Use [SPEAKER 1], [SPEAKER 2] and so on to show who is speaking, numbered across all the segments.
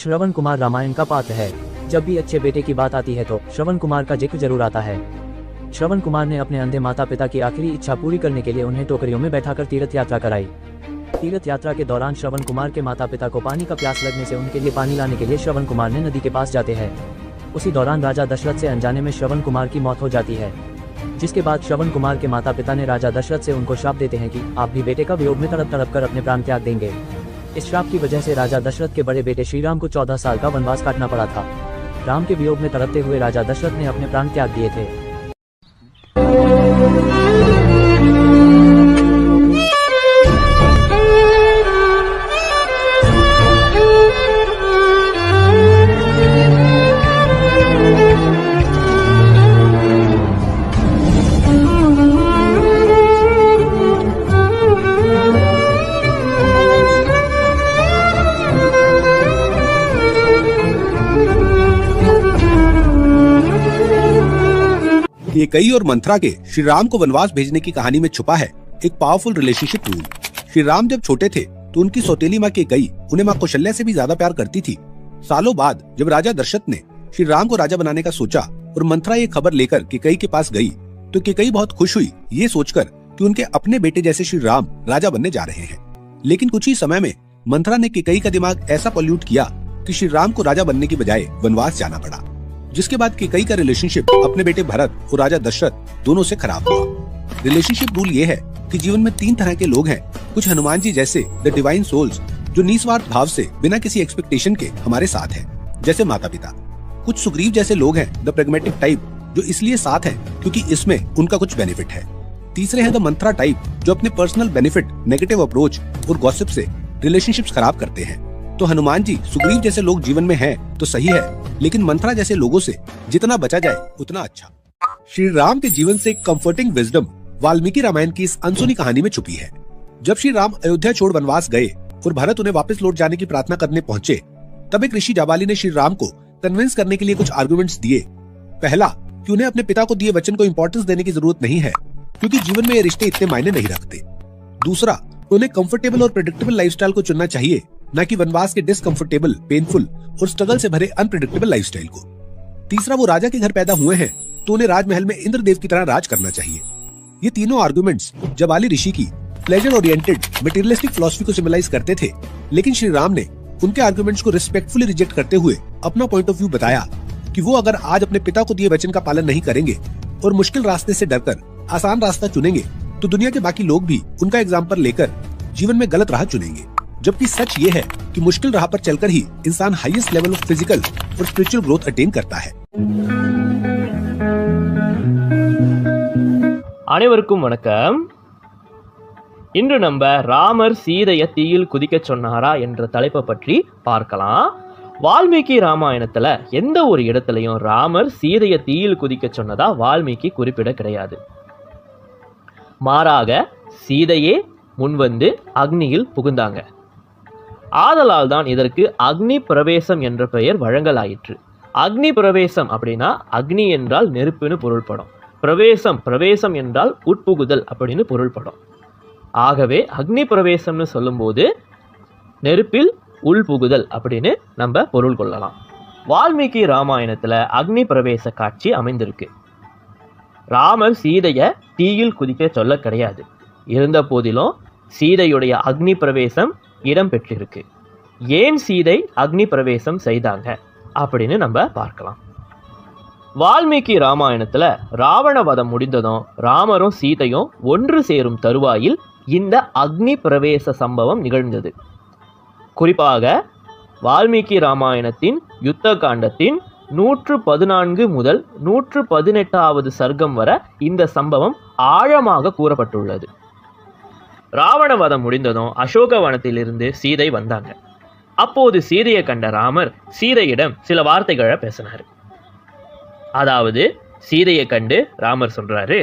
[SPEAKER 1] श्रवण कुमार रामायण का पात्र है। जब भी अच्छे बेटे की बात आती है तो श्रवण कुमार का जिक्र जरूर आता है। श्रवण कुमार ने अपने अंधे माता पिता की आखिरी इच्छा पूरी करने के लिए उन्हें टोकरियों में बैठाकर तीर्थ यात्रा कराई। तीर्थ यात्रा के दौरान श्रवण कुमार के माता पिता को पानी का प्यास लगने से उनके लिए पानी लाने के लिए श्रवण कुमार ने नदी के पास जाते हैं। उसी दौरान राजा दशरथ से अनजाने में श्रवण कुमार की मौत हो जाती है, जिसके बाद श्रवण कुमार के माता पिता ने राजा दशरथ से उनको श्राप देते हैं कि आप भी बेटे का वियोग में तड़प तड़प कर अपने प्राण त्याग देंगे। इस श्राप की वजह से राजा दशरथ के बड़े बेटे श्री राम को 14 साल का वनवास काटना पड़ा था। राम के वियोग में तड़पते हुए राजा दशरथ ने अपने प्राण त्याग दिए थे।
[SPEAKER 2] केकई और मंथरा के श्री राम को वनवास भेजने की कहानी में छुपा है एक powerful relationship rule. Shri Ram जब छोटे थे तो उनकी सौतेली माँ केकई उन्हें माँ कौशल्या से भी ज्यादा प्यार करती थी। सालों बाद जब राजा दशरथ ने श्री राम को राजा बनाने का सोचा और मंथरा ये खबर लेकर केकई के पास गई तो केकई बहुत खुश हुई ये सोचकर कि उनके अपने बेटे जैसे श्री राम राजा बनने जा रहे हैं। लेकिन कुछ ही समय में मंथरा ने केकई का दिमाग ऐसा पॉल्यूट किया कि श्री राम को राजा बनने की बजाय वनवास जाना पड़ा, जिसके बाद केकई का रिलेशनशिप अपने बेटे भरत और राजा दशरथ दोनों से खराब हुआ। रिलेशनशिप रूल ये है कि जीवन में 3 तरह के लोग हैं। कुछ हनुमान जी जैसे द डिवाइन सोल्स जो निस्वार्थ भाव से बिना किसी एक्सपेक्टेशन के हमारे साथ हैं, जैसे माता पिता। कुछ सुग्रीव जैसे लोग हैं द प्रैग्मेटिक टाइप जो इसलिए साथ हैं क्योंकि इसमें उनका कुछ बेनिफिट है। तीसरे हैं द मंथरा टाइप जो अपने पर्सनल बेनिफिट, नेगेटिव अप्रोच और गॉसिप से रिलेशनशिप्स खराब करते हैं। तो हनुमान जी, सुग्रीव जैसे लोग जीवन में हैं तो सही है, लेकिन मंथरा जैसे लोगों से जितना बचा जाए उतना अच्छा। श्री राम के जीवन से एक कंफर्टिंग विजडम वाल्मीकि रामायण की इस अनसुनी कहानी में छुपी है। जब श्री राम अयोध्या छोड़ वनवास गए और भरत उन्हें वापस लौट जाने की प्रार्थना करने पहुंचे, तब एक ऋषि जाबाली ने श्री राम को कन्विंस करने के लिए कुछ आर्गुमेंट्स दिए। पहला, कि उन्हें अपने पिता को दिए वचन को इम्पोर्टेंस देने की जरूरत नहीं है क्योंकि जीवन में ये रिश्ते इतने मायने नहीं रखते। दूसरा, उन्हें कंफर्टेबल और प्रेडिक्टेबल लाइफस्टाइल को चुनना चाहिए, न कि वनवास के डिसकंफर्टेबल, पेनफुल और स्ट्रगल से भरे अनप्रेडिक्टेबल लाइफस्टाइल को। तीसरा, वो राजा के घर पैदा हुए हैं तो उन्हें राजमहल में इंद्रदेव की तरह राज करना चाहिए। ये तीनों आर्गुमेंट्स जाबाली ऋषि की प्लेजर ओरिएंटेड मटेरियलिस्टिक फिलॉसफी को सिंबलाइज करते थे, लेकिन श्री राम ने उनके आर्गुमेंट्स को रिस्पेक्टफुली रिजेक्ट करते हुए अपना पॉइंट ऑफ व्यू बताया कि वो अगर आज अपने पिता को दिए वचन का पालन नहीं करेंगे और मुश्किल रास्ते से डरकर आसान रास्ता चुनेंगे तो दुनिया के बाकी लोग भी उनका एग्जाम्पल लेकर जीवन में गलत राह चुनेंगे। जबकि सच ये है कि मुश्किल राह पर चलकर ही इंसान हाईएस्ट लेवल ऑफ फिजिकल और स्पिरिचुअल ग्रोथ अटेन करता है।
[SPEAKER 3] அனைவருக்கும் வணக்கம். இன்று நம்ம ராமர் சீதையை தீயில் குதிக்க சொன்னாரா என்ற தலைப்பை பற்றி பார்க்கலாம். வால்மீகி ராமாயணத்துல எந்த ஒரு இடத்துலையும் ராமர் சீதையை தீயில் குதிக்க சொன்னதா வால்மீகி குறிப்பிட கிடையாது. மாறாக சீதையே முன்வந்து அக்னியில் புகுந்தாங்க. ஆதலால் தான் இதற்கு அக்னி பிரவேசம் என்ற பெயர் வழங்கலாயிற்று. அக்னி பிரவேசம் அப்படின்னா அக்னி என்றால் நெருப்புன்னு பொருள்படும், பிரவேசம் என்றால் உட்புகுதல் அப்படின்னு பொருள்படும். ஆகவே அக்னி பிரவேசம்னு சொல்லும்போது நெருப்பில் உள்புகுதல் அப்படின்னு நம்ம பொருள் கொள்ளலாம். வால்மீகி ராமாயணத்தில் அக்னி பிரவேச காட்சி அமைந்திருக்கு. ராமர் சீதையை தீயில் குதிக்க சொல்ல கிடையாது. இருந்த போதிலும் சீதையுடைய அக்னி பிரவேசம் இடம் பெற்றிருக்கு. ஏன் சீதை அக்னி பிரவேசம் செய்தாங்க அப்படின்னு நம்ம பார்க்கலாம். வால்மீகி ராமாயணத்தில் ராவண வதம் முடிந்ததும் ராமரும் சீதையும் ஒன்று சேரும் தருவாயில் இந்த அக்னி பிரவேச சம்பவம் நிகழ்ந்தது. குறிப்பாக வால்மீகி ராமாயணத்தின் யுத்த காண்டத்தின் 114 முதல் 118வது சர்க்கம் வரை இந்த சம்பவம் ஆழமாக கூறப்பட்டுள்ளது. ராவண வதம் முடிந்ததும் அசோகவனத்திலிருந்து சீதை வந்தாங்க. அப்போது சீதையை கண்ட ராமர் சீதையிடம் சில வார்த்தைகளை பேசினார். அதாவது சீதையை கண்டு ராமர் சொல்றாரு,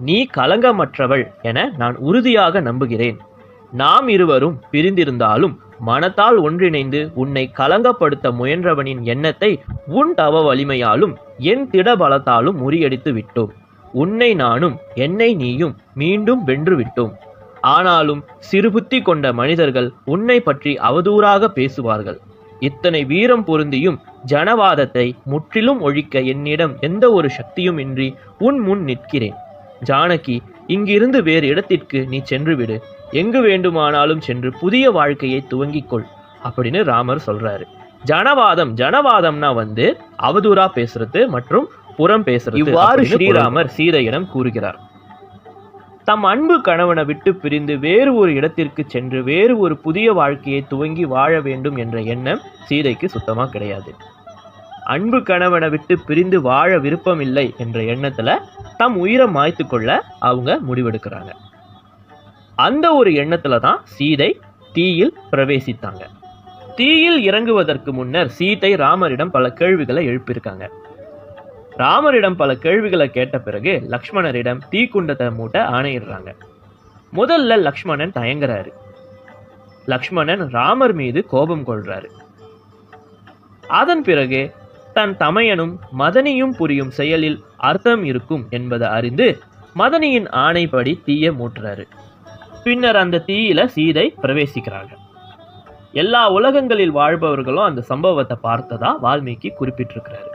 [SPEAKER 3] நீ கலங்கமற்றவள் என நான் உறுதியாக நம்புகிறேன். நாம் இருவரும் பிரிந்திருந்தாலும் மனத்தால் ஒன்றிணைந்து உன்னை கலங்கப்படுத்த முயன்றவனின் எண்ணத்தை உன் தவ வலிமையாலும் என் திடபலத்தாலும் முறியடித்து விட்டோம். உன்னை நானும் என்னை நீயும் மீண்டும் வென்று விட்டோம். ஆனாலும் சிறுபுத்தி கொண்ட மனிதர்கள் உன்னை பற்றி அவதூறாக பேசுவார்கள். இத்தனை வீரம் பொருந்தியும் ஜனவாதத்தை முற்றிலும் ஒழிக்க என்னிடம் எந்த ஒரு சக்தியும் இன்றி உன் முன் நிற்கிறேன். ஜானகி, இங்கிருந்து வேறு இடத்திற்கு நீ சென்று விடு. எங்கு வேண்டுமானாலும் சென்று புதிய வாழ்க்கையை துவங்கிக்கொள் அப்படின்னு ராமர் சொல்றாரு. ஜனவாதம்னா அவதூறா பேசுறது மற்றும் புறம் பேசுறது. இவ்வாறு ஸ்ரீராமர் சீதையிடம் கூறுகிறார். தம் அன்பு கணவனை விட்டு பிரிந்து வேறு ஒரு இடத்திற்கு சென்று வேறு ஒரு புதிய வாழ்க்கையை துவங்கி வாழ வேண்டும் என்ற எண்ணம் சீதைக்கு சுத்தமா கிடையாது. அன்பு கணவனை விட்டு பிரிந்து வாழ விருப்பம் இல்லை என்ற எண்ணத்துல தம் உயிரை மாய்த்து கொள்ள அவங்க முடிவெடுக்கிறாங்க. அந்த ஒரு எண்ணத்துல தான் சீதை தீயில் பிரவேசித்தாங்க. தீயில் இறங்குவதற்கு முன்னர் சீதை ராமரிடம் பல கேள்விகளை எழுப்பியிருக்காங்க. ராமரிடம் பல கேள்விகளை கேட்ட பிறகு லக்ஷ்மணரிடம் தீக்குண்டத்தை மூட்ட ஆணையிடுறாங்க. முதல்ல லக்ஷ்மணன் தயங்குறாரு. லக்ஷ்மணன் ராமர் மீது கோபம் கொள்றாரு. அதன் பிறகு தன் தமையனும் மதனியும் புரியும் செயலில் அர்த்தம் இருக்கும் என்பதை அறிந்து மதனியின் ஆணைப்படி தீய மூட்டுறாரு. பின்னர் அந்த தீயில சீதை பிரவேசிக்கிறாங்க. எல்லா உலகங்களில் வாழ்பவர்களும் அந்த சம்பவத்தை பார்த்ததா வால்மீகி குறிப்பிட்டிருக்கிறாரு.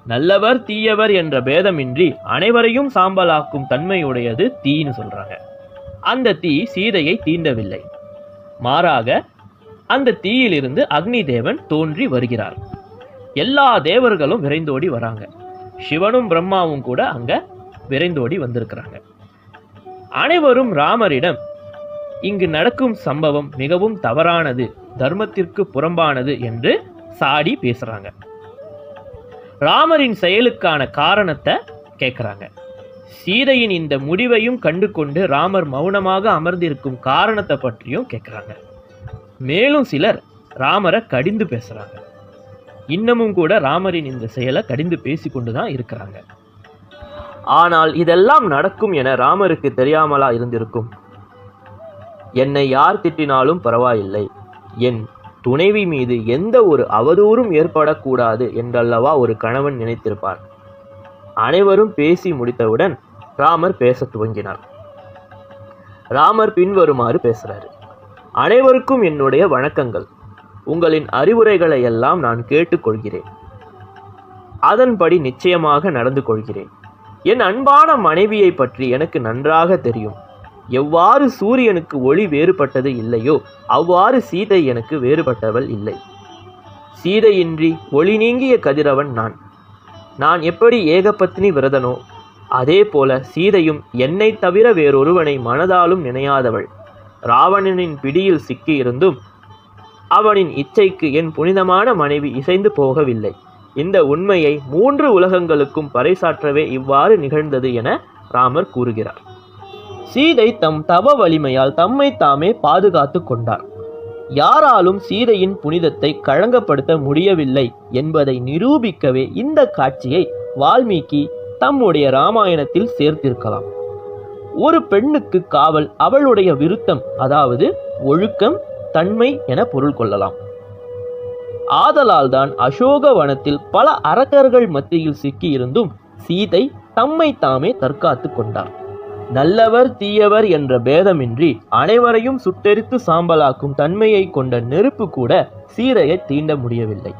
[SPEAKER 3] நல்லவர் தீயவர் என்ற பேதமின்றி அனைவரையும் சாம்பலாக்கும் தன்மையுடையது தீன்னு சொல்றாங்க. அந்த தீ சீதையை தீண்டவில்லை. மாறாக அந்த தீயிலிருந்து அக்னி தேவன் தோன்றி வருகிறார். எல்லா தேவர்களும் விரைந்தோடி வராங்க. சிவனும் பிரம்மாவும் கூட அங்க விரைந்தோடி வந்திருக்கிறாங்க. அனைவரும் ராமரிடம் இங்கு நடக்கும் சம்பவம் மிகவும் தவறானது, தர்மத்திற்கு புறம்பானது என்று சாடி பேசுறாங்க. ராமரின் செயலுக்கான காரணத்தை கேட்கிறாங்க. சீதையின் இந்த முடிவையும் கண்டு கொண்டு ராமர் மௌனமாக அமர்ந்திருக்கும் காரணத்தை பற்றியும் கேட்கிறாங்க. மேலும் சிலர் ராமரை கடிந்து பேசுறாங்க. இன்னமும் கூட ராமரின் இந்த செயலை கடிந்து பேசிக்கொண்டுதான் இருக்கிறாங்க. ஆனால் இதெல்லாம் நடக்கும் என ராமருக்கு தெரியாமலா இருந்திருக்கும்? என்னை யார் திட்டினாலும் பரவாயில்லை, என் துணைவி மீது எந்த ஒரு அவதூறும் ஏற்படக்கூடாது என்றல்லவா ஒரு கணவன் நினைத்திருப்பார். அனைவரும் பேசி முடித்தவுடன் ராமர் பேச துவங்கினார். ராமர் பின்வருமாறு பேசுறாரு. அனைவருக்கும் என்னுடைய வணக்கங்கள். உங்களின் அறிவுரைகளை எல்லாம் நான் கேட்டுக்கொள்கிறேன். அதன்படி நிச்சயமாக நடந்து கொள்கிறேன். என் அன்பான மனைவியை பற்றி எனக்கு நன்றாக தெரியும். எவ்வாறு சூரியனுக்கு ஒளி வேறுபட்டது இல்லையோ அவ்வாறு சீதை எனக்கு வேறுபட்டவள் இல்லை. சீதையின்றி ஒளி நீங்கிய கதிரவன் நான். நான் எப்படி ஏகபத்னி விரதனோ அதே போல சீதையும் என்னை தவிர வேறொருவனை மனதாலும் நினையாதவள். ராவணனின் பிடியில் சிக்கியிருந்தும் அவனின் இச்சைக்கு என் புனிதமான மனைவி இசைந்து போகவில்லை. இந்த உண்மையை 3 உலகங்களுக்கும் பறைசாற்றவே இவ்வாறு நிகழ்ந்தது என ராமர் கூறுகிறார். சீதை தம் தவ வலிமையால் தம்மை தாமே பாதுகாத்து கொண்டார். யாராலும் சீதையின் புனிதத்தை களங்கப்படுத்த முடியவில்லை என்பதை நிரூபிக்கவே இந்த காட்சியை வால்மீகி தம்முடைய ராமாயணத்தில் சேர்த்திருக்கலாம். ஒரு பெண்ணுக்கு காவல் அவளுடைய விருத்தம், அதாவது ஒழுக்கம், தன்மை என பொருள் கொள்ளலாம். ஆதலால் தான் அசோக வனத்தில் பல அரக்கர்கள் மத்தியில் சிக்கியிருந்தும் சீதை தம்மை தாமே தற்காத்து கொண்டார். நல்லவர் தீயவர் என்ற பேதமின்றி அனைவரையும் சுட்டெரித்து சாம்பலாக்கும் தன்மையை கொண்ட நெருப்பு கூட சீதையை தீண்ட முடியவில்லை.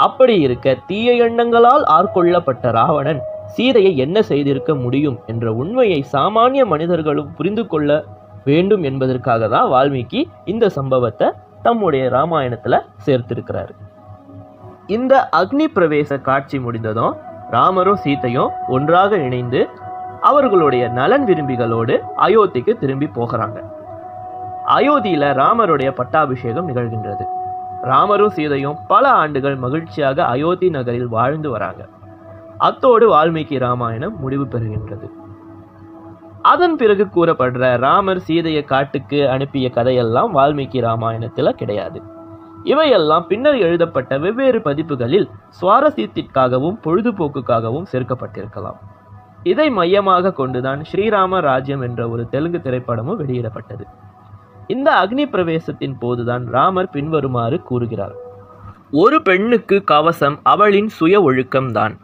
[SPEAKER 3] அப்படி இருக்க தீய எண்ணங்களால் ஆட்கொள்ளப்பட்ட ராவணன் சீதையை என்ன செய்திருக்க முடியும் என்ற உண்மையை சாமானிய மனிதர்களும் புரிந்து கொள்ள வேண்டும் என்பதற்காக தான் வால்மீகி இந்த சம்பவத்தை தம்முடைய ராமாயணத்துல சேர்த்திருக்கிறாரு. இந்த அக்னி பிரவேச காட்சி முடிந்ததும் ராமரும் சீதையும் ஒன்றாக இணைந்து அவர்களுடைய நலன் விரும்பிகளோடு அயோத்திக்கு திரும்பி போகிறாங்க. அயோத்தியில ராமருடைய பட்டாபிஷேகம் நிகழ்கின்றது. ராமரும் சீதையும் பல ஆண்டுகள் மகிழ்ச்சியாக அயோத்தி நகரில் வாழ்ந்து வராங்க. அத்தோடு வால்மீகி ராமாயணம் முடிவு பெறுகின்றது. அதன் பிறகு கூறப்படுற ராமர் சீதையை காட்டுக்கு அனுப்பிய கதையெல்லாம் வால்மீகி ராமாயணத்துல கிடையாது. இவையெல்லாம் பின்னர் எழுதப்பட்ட வெவ்வேறு பதிப்புகளில் சுவாரஸ்யத்திற்காகவும் பொழுதுபோக்குக்காகவும் சேர்க்கப்பட்டிருக்கலாம். இதை மையமாக கொண்டுதான் ஸ்ரீராம ராஜ்யம் என்ற ஒரு தெலுங்கு திரைப்படமும் வெளியிடப்பட்டது. இந்த அக்னி பிரவேசத்தின் போதுதான் ராமர் பின்வருமாறு கூறுகிறார். ஒரு பெண்ணுக்கு கவசம் அவளின் சுய ஒழுக்கம்தான்.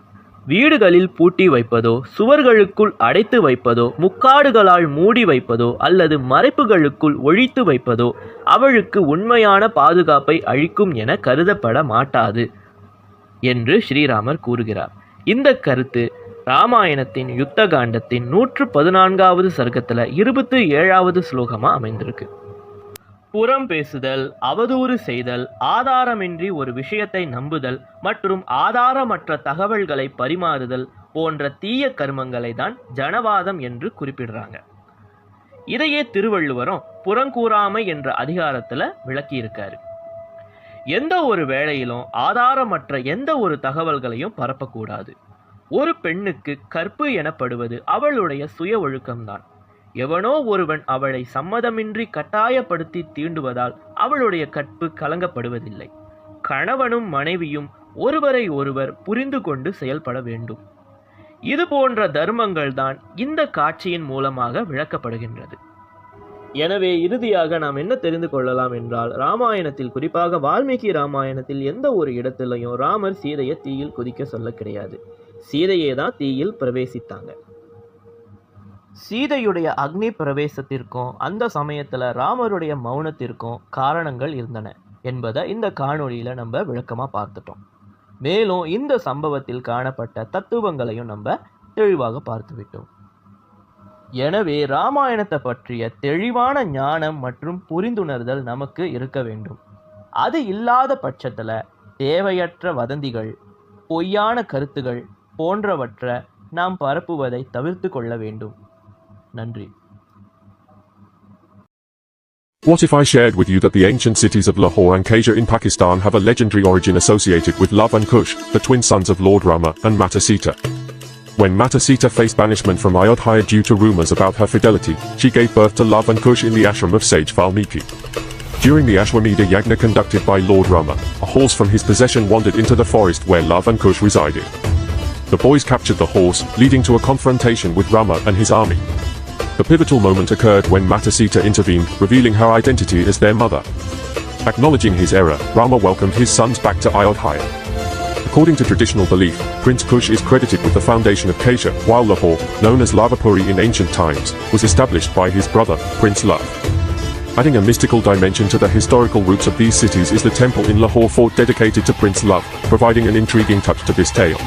[SPEAKER 3] வீடுகளில் பூட்டி வைப்பதோ, சுவர்களுக்குள் அடைத்து வைப்பதோ, முக்காடுகளால் மூடி வைப்பதோ அல்லது மறைப்புகளுக்குள் ஒழித்து வைப்பதோ அவளுக்கு உண்மையான பாதுகாப்பை அளிக்கும் என கருதப்பட மாட்டாது என்று ஸ்ரீராமர் கூறுகிறார். இந்த கருத்து ராமாயணத்தின் யுத்த காண்டத்தின் 114வது சர்க்கத்தில் 27வது ஸ்லோகமா அமைந்திருக்கு. புறம் பேசுதல், அவதூறு செய்தல், ஆதாரமின்றி ஒரு விஷயத்தை நம்புதல் மற்றும் ஆதாரமற்ற தகவல்களை பரிமாறுதல் போன்ற தீய கர்மங்களை தான் ஜனவாதம் என்று குறிப்பிடுறாங்க. இதையே திருவள்ளுவரும் புறங்கூறாமை என்ற அதிகாரத்துல விளக்கியிருக்காரு. எந்த ஒரு வேளையிலும் ஆதாரமற்ற எந்த ஒரு தகவல்களையும் பரப்பக்கூடாது. ஒரு பெண்ணுக்கு கற்பு எனப்படுவது அவளுடைய சுய ஒழுக்கம்தான். எவனோ ஒருவன் அவளை சம்மதமின்றி கட்டாயப்படுத்தி தீண்டுவதால் அவளுடைய கற்பு கலங்கப்படுவதில்லை. கணவனும் மனைவியும் ஒருவரை ஒருவர் புரிந்து கொண்டு செயல்பட வேண்டும். இது போன்ற தர்மங்கள் தான் இந்த காட்சியின் மூலமாக விளக்கப்படுகின்றது. எனவே இறுதியாக நாம் என்ன தெரிந்து கொள்ளலாம் என்றால், ராமாயணத்தில், குறிப்பாக வால்மீகி ராமாயணத்தில் எந்த ஒரு இடத்திலையும் ராமர் சீதையை தீயில் குதிக்க சொல்ல கிடையாது. சீதையே தான் தீயில் பிரவேசித்தாங்க. சீதையுடைய அக்னி பிரவேசத்திற்கும் அந்த சமயத்தில் ராமருடைய மௌனத்திற்கும் காரணங்கள் இருந்தன என்பதை இந்த காணொளியில் நம்ம விளக்கமாக பார்த்துட்டோம். மேலும் இந்த சம்பவத்தில் காணப்பட்ட தத்துவங்களையும் நம்ம தெளிவாக பார்த்துவிட்டோம். எனவே ராமாயணத்தை பற்றிய தெளிவான ஞானம் மற்றும் புரிந்துணர்தல் நமக்கு இருக்க வேண்டும். அது இல்லாத பட்சத்தில் தேவையற்ற வதந்திகள், பொய்யான கருத்துகள் போன்றவற்றை நாம் பரப்புவதை தவிர்த்து கொள்ள வேண்டும். நன்றி.
[SPEAKER 4] What if I shared with you that the ancient cities of Lahore and Kaja in Pakistan have a legendary origin associated with Lava and Kush, the twin sons of Lord Rama and Mata Sita? When Mata Sita faced banishment from Ayodhya due to rumors about her fidelity, she gave birth to Lava and Kush in the ashram of sage Valmiki. During the Ashwamedha Yagna conducted by Lord Rama, a horse from his possession wandered into the forest where Lava and Kush resided. The boys captured the horse, leading to a confrontation with Rama and his army. The pivotal moment occurred when Mata Sita intervened, revealing her identity as their mother. Acknowledging his error, Rama welcomed his sons back to Ayodhya. According to traditional belief, Prince Kush is credited with the foundation of Kasia, while Lahore, known as Lavapuri in ancient times, was established by his brother, Prince Love. Adding a mystical dimension to the historical roots of these cities is the temple in Lahore fort dedicated to Prince Love, providing an intriguing touch to this tale.